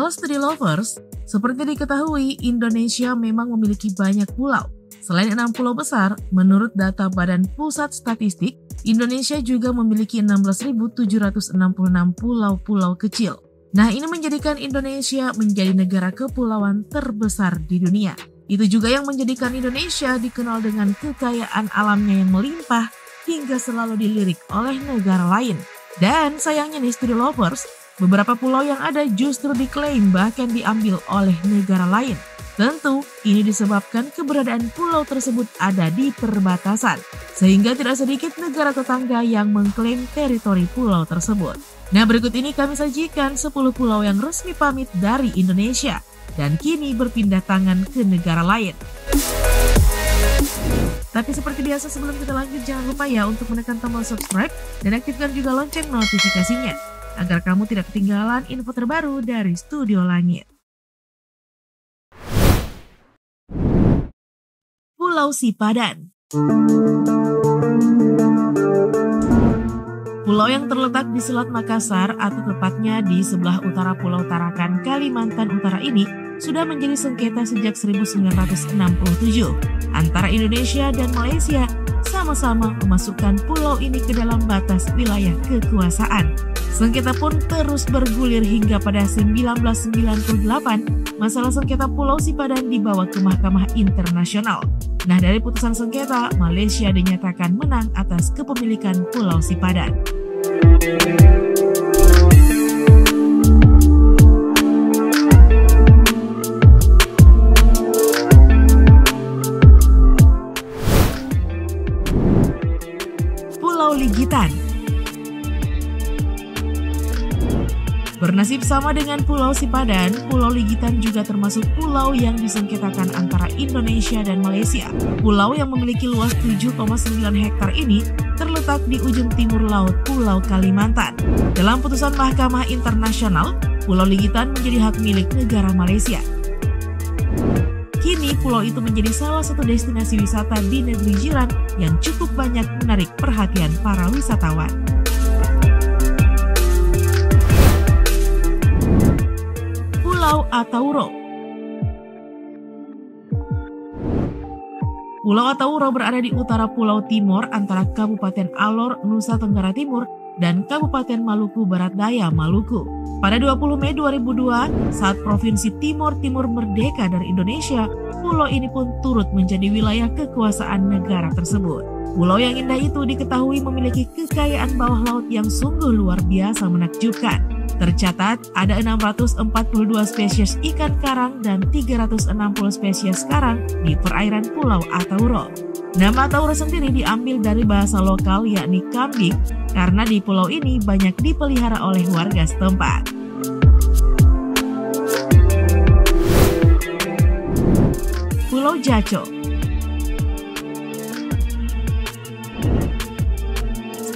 Halo Study Lovers, seperti diketahui Indonesia memang memiliki banyak pulau. Selain 6 pulau besar, menurut data Badan Pusat Statistik, Indonesia juga memiliki 16.766 pulau-pulau kecil. Nah, ini menjadikan Indonesia menjadi negara kepulauan terbesar di dunia. Itu juga yang menjadikan Indonesia dikenal dengan kekayaan alamnya yang melimpah hingga selalu dilirik oleh negara lain. Dan sayangnya nih Study Lovers, beberapa pulau yang ada justru diklaim bahkan diambil oleh negara lain. Tentu, ini disebabkan keberadaan pulau tersebut ada di perbatasan, sehingga tidak sedikit negara tetangga yang mengklaim teritori pulau tersebut. Nah, berikut ini kami sajikan 10 pulau yang resmi pamit dari Indonesia, dan kini berpindah tangan ke negara lain. Tapi seperti biasa sebelum kita lanjut, jangan lupa ya untuk menekan tombol subscribe dan aktifkan juga lonceng notifikasinya, agar kamu tidak ketinggalan info terbaru dari Studio Langit. Pulau Sipadan. Pulau yang terletak di Selat Makassar atau tepatnya di sebelah utara Pulau Tarakan, Kalimantan Utara ini sudah menjadi sengketa sejak 1967 antara Indonesia dan Malaysia sama-sama memasukkan pulau ini ke dalam batas wilayah kekuasaan. Sengketa pun terus bergulir hingga pada 1998 masalah sengketa Pulau Sipadan dibawa ke Mahkamah Internasional. Nah, dari putusan sengketa, Malaysia dinyatakan menang atas kepemilikan Pulau Sipadan. Pulau Ligitan. Bernasib sama dengan Pulau Sipadan, Pulau Ligitan juga termasuk pulau yang disengketakan antara Indonesia dan Malaysia. Pulau yang memiliki luas 7,9 hektar ini terletak di ujung timur laut Pulau Kalimantan. Dalam putusan Mahkamah Internasional, Pulau Ligitan menjadi hak milik negara Malaysia. Kini pulau itu menjadi salah satu destinasi wisata di negeri jiran yang cukup banyak menarik perhatian para wisatawan. Pulau Atauro. Pulau Atauro berada di utara Pulau Timor antara Kabupaten Alor, Nusa Tenggara Timur dan Kabupaten Maluku Barat Daya, Maluku. Pada 20 Mei 2002, saat Provinsi Timor Timur merdeka dari Indonesia, pulau ini pun turut menjadi wilayah kekuasaan negara tersebut. Pulau yang indah itu diketahui memiliki kekayaan bawah laut yang sungguh luar biasa menakjubkan. Tercatat ada 642 spesies ikan karang dan 360 spesies karang di perairan Pulau Atauro. Nama Atauro sendiri diambil dari bahasa lokal yakni kambing, karena di pulau ini banyak dipelihara oleh warga setempat. Pulau Jaco.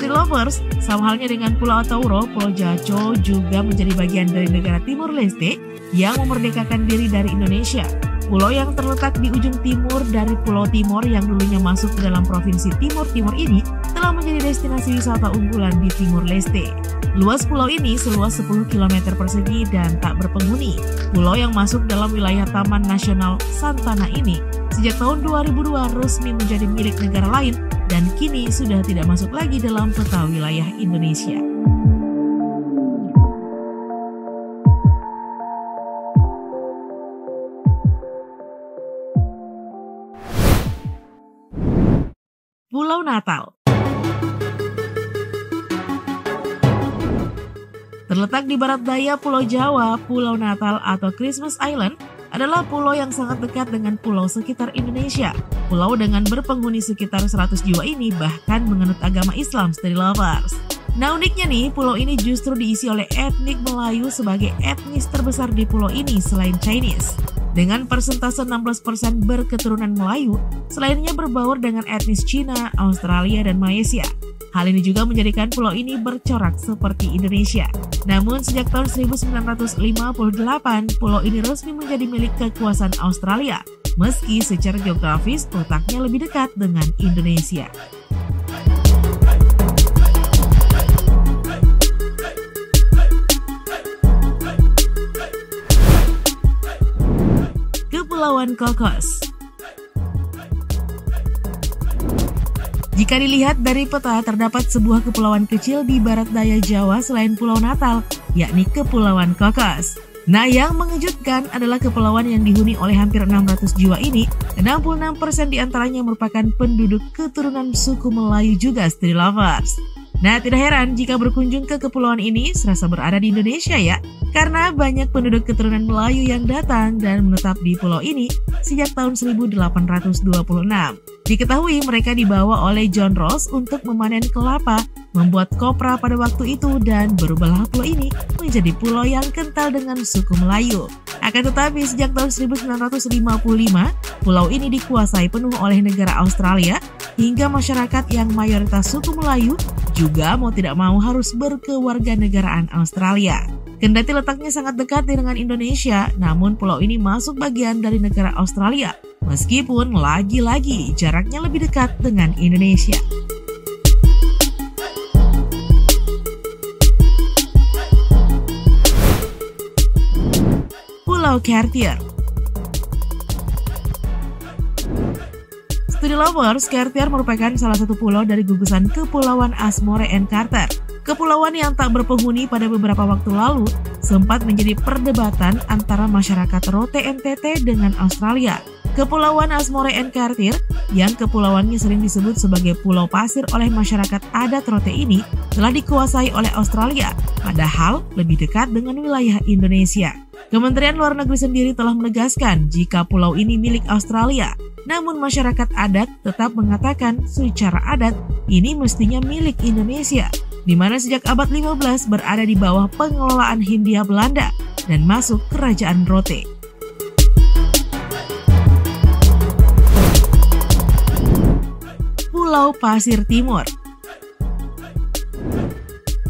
Lovers, sama halnya dengan Pulau Atauro, Pulau Jaco juga menjadi bagian dari negara Timor Leste yang memerdekakan diri dari Indonesia. Pulau yang terletak di ujung timur dari Pulau Timor yang dulunya masuk ke dalam Provinsi Timor Timur ini telah menjadi destinasi wisata unggulan di Timor Leste. Luas pulau ini seluas 10 km persegi dan tak berpenghuni. Pulau yang masuk dalam wilayah Taman Nasional Santana ini sejak tahun 2002 resmi menjadi milik negara lain dan kini sudah tidak masuk lagi dalam peta wilayah Indonesia. Pulau Natal. Terletak di barat daya Pulau Jawa, Pulau Natal atau Christmas Island adalah pulau yang sangat dekat dengan pulau sekitar Indonesia. Pulau dengan berpenghuni sekitar 100 jiwa ini bahkan menganut agama Islam, Study Lovers. Nah, uniknya nih, pulau ini justru diisi oleh etnik Melayu sebagai etnis terbesar di pulau ini selain Chinese. Dengan persentase 16% berketurunan Melayu, selainnya berbaur dengan etnis Cina, Australia, dan Malaysia. Hal ini juga menjadikan pulau ini bercorak seperti Indonesia. Namun sejak tahun 1958, pulau ini resmi menjadi milik kekuasaan Australia, meski secara geografis letaknya lebih dekat dengan Indonesia. Kepulauan Kokos. Jika dilihat dari peta, terdapat sebuah kepulauan kecil di barat daya Jawa selain Pulau Natal, yakni Kepulauan Kokos. Nah, yang mengejutkan adalah kepulauan yang dihuni oleh hampir 600 jiwa ini, 66% diantaranya merupakan penduduk keturunan suku Melayu juga, Street Lovers. Nah, tidak heran jika berkunjung ke kepulauan ini serasa berada di Indonesia ya, karena banyak penduduk keturunan Melayu yang datang dan menetap di pulau ini sejak tahun 1826. Diketahui mereka dibawa oleh John Ross untuk memanen kelapa, membuat kopra pada waktu itu, dan berubahlah pulau ini menjadi pulau yang kental dengan suku Melayu. Akan tetapi sejak tahun 1955, pulau ini dikuasai penuh oleh negara Australia, hingga masyarakat yang mayoritas suku Melayu juga mau tidak mau harus berkewarganegaraan Australia. Kendati letaknya sangat dekat dengan Indonesia, namun pulau ini masuk bagian dari negara Australia, meskipun lagi-lagi jaraknya lebih dekat dengan Indonesia. Pulau Cartier. Studi Lovers, Cartier merupakan salah satu pulau dari gugusan Kepulauan Ashmore and Carter. Kepulauan yang tak berpenghuni pada beberapa waktu lalu sempat menjadi perdebatan antara masyarakat Rote NTT dengan Australia. Kepulauan Ashmore and Carter, yang kepulauannya sering disebut sebagai Pulau Pasir oleh masyarakat adat Rote ini, telah dikuasai oleh Australia, padahal lebih dekat dengan wilayah Indonesia. Kementerian Luar Negeri sendiri telah menegaskan jika pulau ini milik Australia, namun masyarakat adat tetap mengatakan secara adat ini mestinya milik Indonesia, di mana sejak abad 15 berada di bawah pengelolaan Hindia Belanda dan masuk Kerajaan Rote. Pulau Pasir Timur.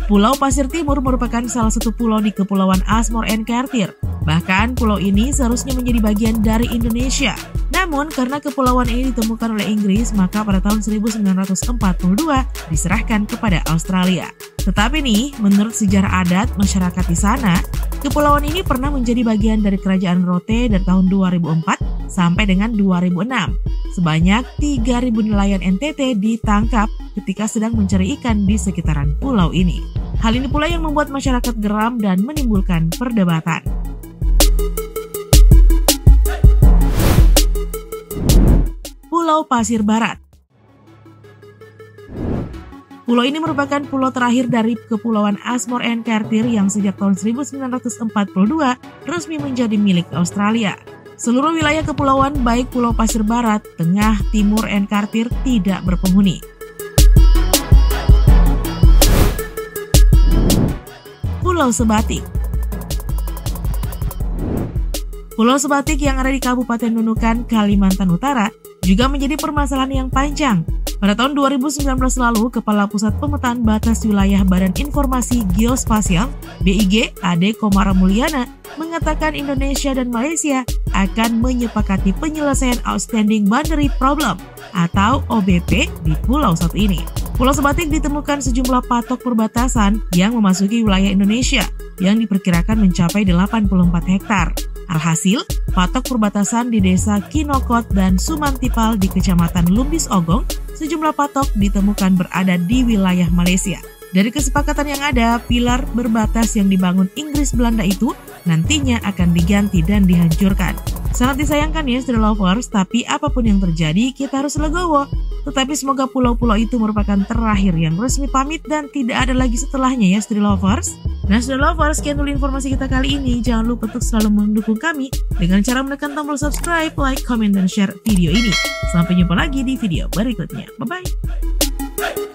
Pulau Pasir Timur merupakan salah satu pulau di Kepulauan Ashmore and Carter. Bahkan pulau ini seharusnya menjadi bagian dari Indonesia. Namun karena kepulauan ini ditemukan oleh Inggris, maka pada tahun 1942 diserahkan kepada Australia. Tetapi nih, menurut sejarah adat masyarakat di sana, kepulauan ini pernah menjadi bagian dari Kerajaan Rote dari tahun 2004 sampai dengan 2006. Sebanyak 3.000 nelayan NTT ditangkap ketika sedang mencari ikan di sekitaran pulau ini. Hal ini pula yang membuat masyarakat geram dan menimbulkan perdebatan. Pulau Pasir Barat. Pulau ini merupakan pulau terakhir dari Kepulauan Ashmore and Carter yang sejak tahun 1942 resmi menjadi milik Australia. Seluruh wilayah kepulauan baik Pulau Pasir Barat, Tengah, Timur, and Carter tidak berpenghuni. Pulau Sebatik. Pulau Sebatik yang ada di Kabupaten Nunukan, Kalimantan Utara juga menjadi permasalahan yang panjang. Pada tahun 2019 lalu, Kepala Pusat Pemetaan Batas Wilayah Badan Informasi Geospasial (BIG) Ade Komara Mulyana mengatakan Indonesia dan Malaysia akan menyepakati penyelesaian Outstanding Boundary Problem atau OBP di pulau satu ini. Pulau Sebatik ditemukan sejumlah patok perbatasan yang memasuki wilayah Indonesia yang diperkirakan mencapai 84 hektar. Alhasil, patok perbatasan di desa Kinokot dan Sumantipal di Kecamatan Lumbis Ogong, sejumlah patok ditemukan berada di wilayah Malaysia. Dari kesepakatan yang ada, pilar berbatas yang dibangun Inggris Belanda itu nantinya akan diganti dan dihancurkan. Sangat disayangkan ya Street Lovers, tapi apapun yang terjadi kita harus legowo. Tetapi semoga pulau-pulau itu merupakan terakhir yang resmi pamit dan tidak ada lagi setelahnya ya Street Lovers. Nah Street Lovers, sekian dulu informasi kita kali ini. Jangan lupa untuk selalu mendukung kami dengan cara menekan tombol subscribe, like, comment, dan share video ini. Sampai jumpa lagi di video berikutnya. Bye-bye.